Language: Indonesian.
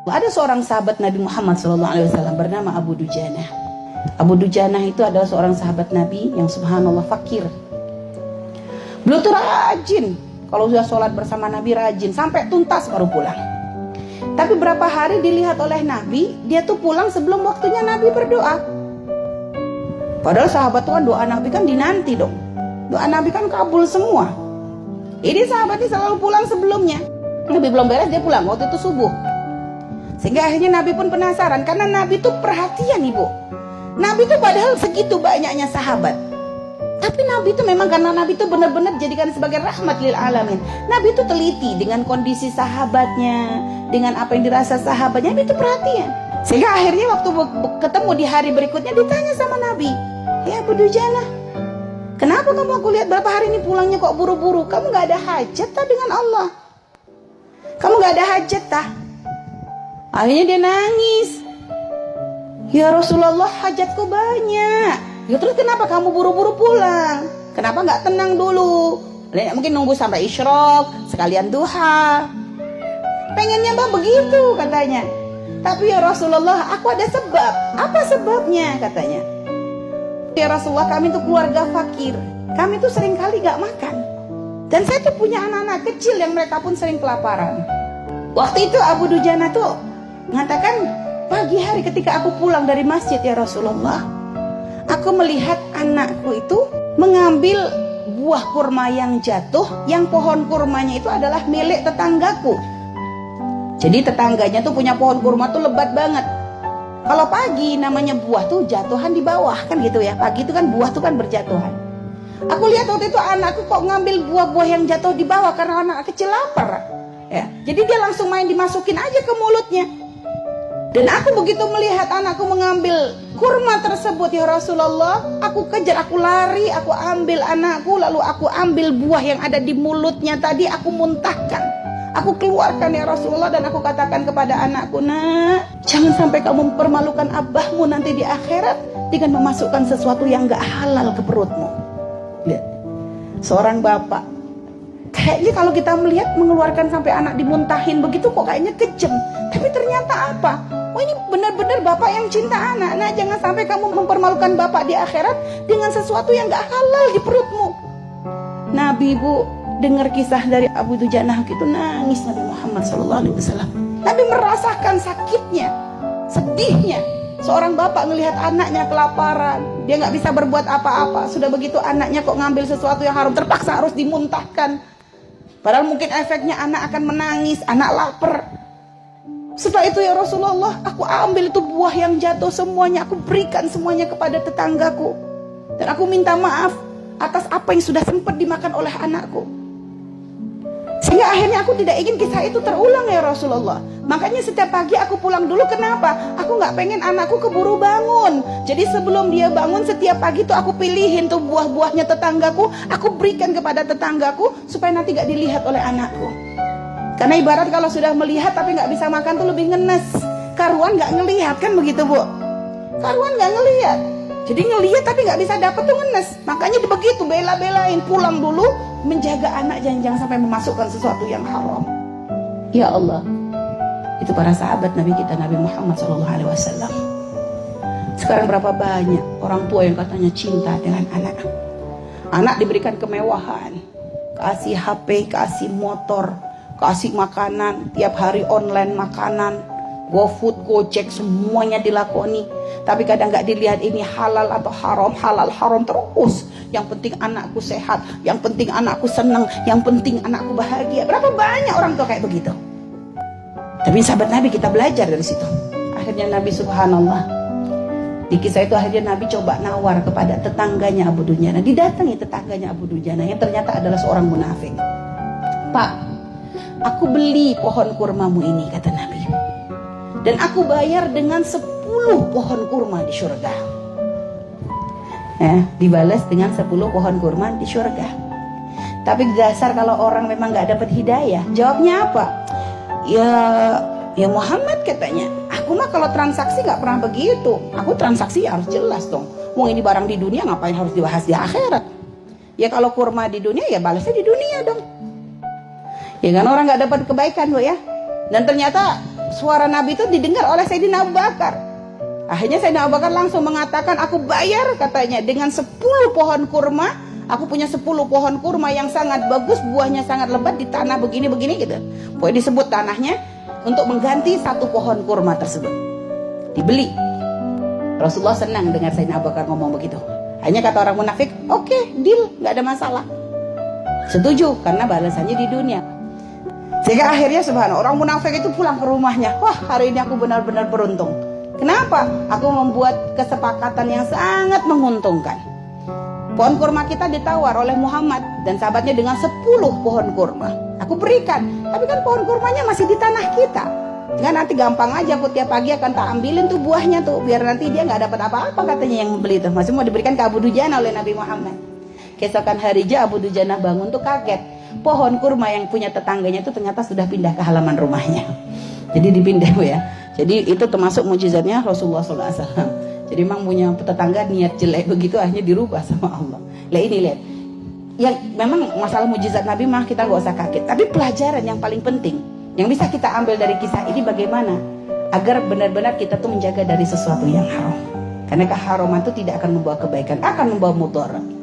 Ada seorang sahabat Nabi Muhammad SAW bernama Abu Dujanah. Abu Dujanah itu adalah seorang sahabat Nabi yang subhanallah fakir. Beliau tuh rajin, kalau sudah sholat bersama Nabi rajin, sampai tuntas baru pulang. Tapi berapa hari dilihat oleh Nabi, dia tuh pulang sebelum waktunya Nabi berdoa. Padahal sahabat tuh kan doa Nabi kan dinanti dong. Doa Nabi kan kabul semua. Ini sahabat ini selalu pulang sebelumnya. Nabi belum beres dia pulang, waktu itu subuh. Sehingga akhirnya Nabi pun penasaran, karena Nabi tuh perhatian ibu. Nabi tuh padahal segitu banyaknya sahabat, tapi Nabi tuh memang karena Nabi tuh benar-benar jadikan sebagai rahmat lil alamin. Nabi tuh teliti dengan kondisi sahabatnya, dengan apa yang dirasa sahabatnya. Nabi tuh perhatian. Sehingga akhirnya waktu ketemu di hari berikutnya ditanya sama Nabi, "Ya Abu Dujanah, kenapa kamu aku lihat berapa hari ini pulangnya kok buru-buru? Kamu gak ada hajat tak dengan Allah? Kamu gak ada hajat tak?" Akhirnya dia nangis. "Ya Rasulullah, hajatku banyak." "Ya terus kenapa kamu buru-buru pulang? Kenapa gak tenang dulu? Mungkin nunggu sampai isyraq, sekalian duha." Pengennya Mbak begitu katanya. "Tapi ya Rasulullah, aku ada sebab." "Apa sebabnya?" katanya. "Ya Rasulullah, kami tuh keluarga fakir. Kami tuh sering kali gak makan. Dan saya tuh punya anak-anak kecil yang mereka pun sering kelaparan." Waktu itu Abu Dujanah tuh mengatakan, "Pagi hari ketika aku pulang dari masjid ya Rasulullah, aku melihat anakku itu mengambil buah kurma yang jatuh, yang pohon kurmanya itu adalah milik tetanggaku." Jadi tetangganya tuh punya pohon kurma tuh lebat banget. Kalau pagi namanya buah tuh jatuhan di bawah kan gitu ya. Pagi itu kan buah tuh kan berjatuhan. Aku lihat waktu itu anakku kok ngambil buah-buah yang jatuh di bawah karena anak kecil lapar. Ya, jadi dia langsung main dimasukin aja ke mulutnya. Dan aku begitu melihat anakku mengambil kurma tersebut ya Rasulullah, aku kejar, aku lari, aku ambil anakku, lalu aku ambil buah yang ada di mulutnya tadi, aku muntahkan, aku keluarkan ya Rasulullah. Dan aku katakan kepada anakku, "Nak, jangan sampai kamu mempermalukan abahmu nanti di akhirat dengan memasukkan sesuatu yang gak halal ke perutmu." Lihat, seorang bapak, kayaknya kalau kita melihat mengeluarkan sampai anak dimuntahin begitu kok kayaknya kejam. Tapi ternyata apa? Oh, ini benar-benar bapak yang cinta anak. Nah, jangan sampai kamu mempermalukan bapak di akhirat dengan sesuatu yang gak halal di perutmu. Nabi bu dengar kisah dari Abu Dujanah itu nangis Nabi Muhammad SAW. Nabi merasakan sakitnya, sedihnya. Seorang bapak melihat anaknya kelaparan, dia gak bisa berbuat apa-apa. Sudah begitu anaknya kok ngambil sesuatu yang haram, terpaksa harus dimuntahkan. Padahal mungkin efeknya anak akan menangis, anak lapar. Setelah itu ya Rasulullah, aku ambil itu buah yang jatuh semuanya, aku berikan semuanya kepada tetanggaku. Dan aku minta maaf atas apa yang sudah sempat dimakan oleh anakku. Sehingga akhirnya aku tidak ingin kisah itu terulang ya Rasulullah. Makanya setiap pagi aku pulang dulu, kenapa? Aku gak pengen anakku keburu bangun. Jadi sebelum dia bangun setiap pagi tuh aku pilihin tuh buah-buahnya tetanggaku, aku berikan kepada tetanggaku supaya nanti gak dilihat oleh anakku. Karena ibarat kalau sudah melihat tapi gak bisa makan tuh lebih ngenes. Karuan gak ngelihat kan begitu bu? Karuan gak ngelihat. Jadi ngelihat tapi gak bisa dapat tuh ngenes. Makanya begitu bela-belain pulang dulu, menjaga anak jangan sampai memasukkan sesuatu yang haram. Ya Allah, itu para sahabat Nabi kita Nabi Muhammad SAW. Sekarang berapa banyak orang tua yang katanya cinta dengan anak. Anak diberikan kemewahan, kasih HP, kasih motor, kasih makanan, tiap hari online makanan, GoFood, Gojek, semuanya dilakoni. Tapi kadang gak dilihat ini halal atau haram, halal haram terus. Yang penting anakku sehat, yang penting anakku senang, yang penting anakku bahagia. Berapa banyak orang tua kayak begitu. Tapi sahabat Nabi kita belajar dari situ. Akhirnya Nabi subhanallah, di kisah itu akhirnya Nabi coba nawar kepada tetangganya Abu Dujanah. Didatangi tetangganya Abu Dujanah yang ternyata adalah seorang munafik. "Pak, aku beli pohon kurmamu ini," kata Nabi, "dan aku bayar dengan 10 pohon kurma di surga." Dibalas dengan 10 pohon kurma di surga. Tapi dasar kalau orang memang gak dapat hidayah, jawabnya apa? Ya Muhammad katanya, "Aku mah kalau transaksi gak pernah begitu. Aku transaksi harus jelas dong. Wong ini barang di dunia ngapain harus dibahas di akhirat? Ya kalau kurma di dunia ya balasnya di dunia dong." Ya kan orang gak dapat kebaikan bu ya. Dan ternyata suara Nabi itu didengar oleh Sayyidina Abu Bakar. Akhirnya Sayyidina Abu Bakar langsung mengatakan, aku bayar katanya dengan 10 pohon kurma. Aku punya 10 pohon kurma yang sangat bagus, buahnya sangat lebat di tanah begini-begini gitu. Pokoknya disebut tanahnya untuk mengganti 1 pohon kurma tersebut. Dibeli. Rasulullah senang dengar Sayyidina Abu Bakar ngomong begitu. Hanya kata orang munafik, oke, deal, nggak ada masalah. Setuju, karena balasannya di dunia. Sehingga akhirnya subhanallah, orang munafik itu pulang ke rumahnya. Wah, hari ini aku benar-benar beruntung. Kenapa? Aku membuat kesepakatan yang sangat menguntungkan. Pohon kurma kita ditawar oleh Muhammad dan sahabatnya dengan 10 pohon kurma. Aku berikan, tapi kan pohon kurmanya masih di tanah kita. Kan nanti gampang aja, aku tiap pagi akan tak ambilin tuh buahnya tuh, biar nanti dia nggak dapat apa-apa katanya yang membeli itu. Masih mau diberikan ke Abu Dujana oleh Nabi Muhammad. Keesokan hari Abu Dujana bangun tuh kaget. Pohon kurma yang punya tetangganya itu ternyata sudah pindah ke halaman rumahnya. Jadi dipindah ya. Jadi itu termasuk mujizatnya Rasulullah SAW. Jadi memang punya tetangga niat jelek begitu akhirnya dirubah sama Allah. Lah ini lihat. Yang memang masalah mujizat Nabi mah kita nggak usah kaget. Tapi pelajaran yang paling penting yang bisa kita ambil dari kisah ini bagaimana agar benar-benar kita tuh menjaga dari sesuatu yang haram. Karena keharaman itu tidak akan membawa kebaikan, akan membawa mudarat.